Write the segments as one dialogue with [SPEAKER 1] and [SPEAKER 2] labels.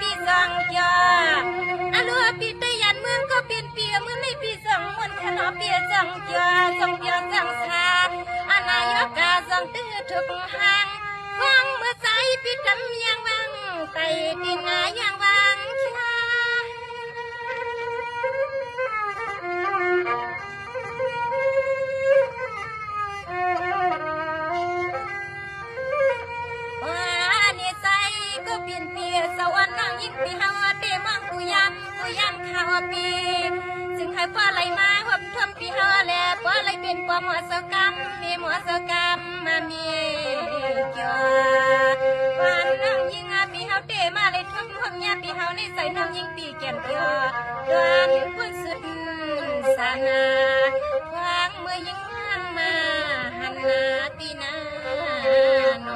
[SPEAKER 1] ปีสองจออาลัวปีตะยันเมืองก็เปลี่ยนเปียเมื่อในปีสองมันขนอเปียสองจอสองเปียสองชาอานายกาสองตื้อทุกห้างฟังเมื่อใสปีทำยังวังไตตีนายังวังชาก็เปลี่ยนเปียสวรรค์นั่งยิ่งปีเฮาเตมังกุยันข้าวปีจึงให้ป้าไหลมาหับทำปีเฮาแลป้าไหลเป็นป้าหมอสกรรมมีหมอสกรรมมามีเกี่ยววันนั่งยิ่งปีเฮาเตมาเลยทำความยาปีเฮาในใส่น้ำยิ่งปีแก่นเกี่ยวดวนคนสุดสานาควางเมื่อยิ่งว่างมาหันนาตีนาโน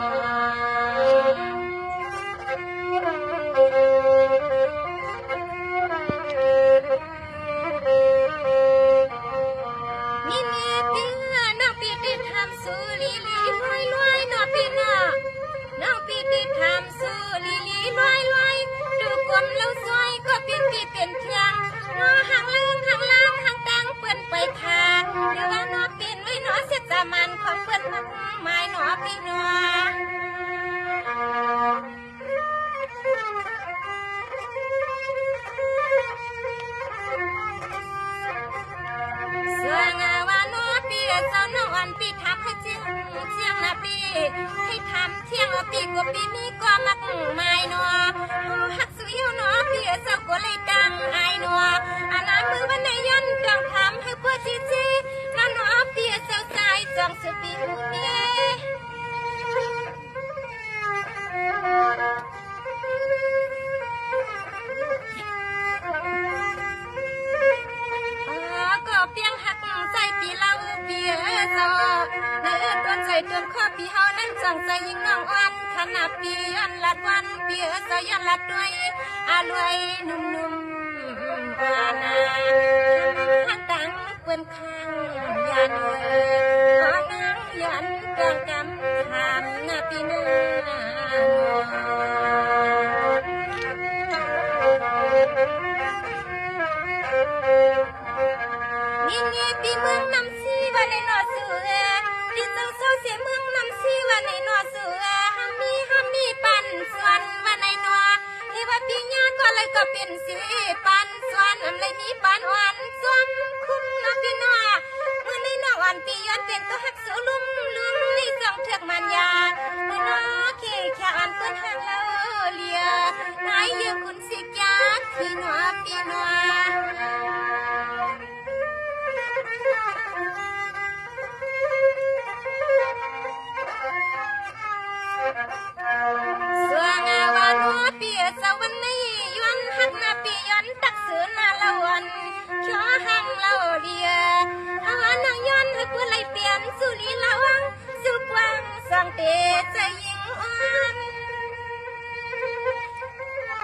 [SPEAKER 1] สุลีลีลอยลอยนอปีนอน้องปีติทำสุลีลีลอยลอยดูกลมเล่าซอยก็ปีปีเป็นเพียงนอห่างลืมห่างล่างห่างตังเปื่อนไปทางเดี๋ยวว่านอปีนไว้นอเสียจามันของเปื่อนมักไม้นอปีนอเสื้องาวานอปีเจ้าน้องอันปีทับให้เจียงนาปีให้ทำเที่ยงปีกว่าปีนี้ก็มักไม้นอหักสุยนอปีเจ้าก็เลยดังไอ้นออันนั้นมือวันในยันต้องทำให้เพื่อจีจีนั่นนอปีเจ้าใจจองสุปีหูนี้เปียงหักใจปีเล่าเปียจอเนื้อต้นใจต้นข้อปีเฮานั้นจังใจยิ่งน้องอ่อนขนาดปีอันลัดวันเปียใจยันลัดด้วยอารวยนุ่มๆบานาหักตังเปื้อนข้างยันของนางยันกองกำทำนาปีนานี่ปีเมืองนำซีวันในนอสือที่เจ้าเศร้าเสียเมืองนำซีวันในนอสือห้ามมีปันส่วนวันในนอที่ว่าปีญาก็เลยก็เป็นสีปันส่วนอะไรมีปันอ่อนส่วนคุ้มนอปีนอเมื่อในนออ่อนปีย้อนเป็นตัวหักสูลุ่มในจังเถือกมันยาในนอขี้แค่อ่อนเปิ้นหักเล่าเลียนายยืมคุณสิกยาที่นอปีนอสวงาวานัวเปียสวันนี้ย้อนหักนาปีย้อนตักเสือนาละวันขอหังเล่าเลียหานางย้อนให้เพื่อไล่เปลี่ยนสุรีละวังสุกวังสองเตใจยิงอ่อน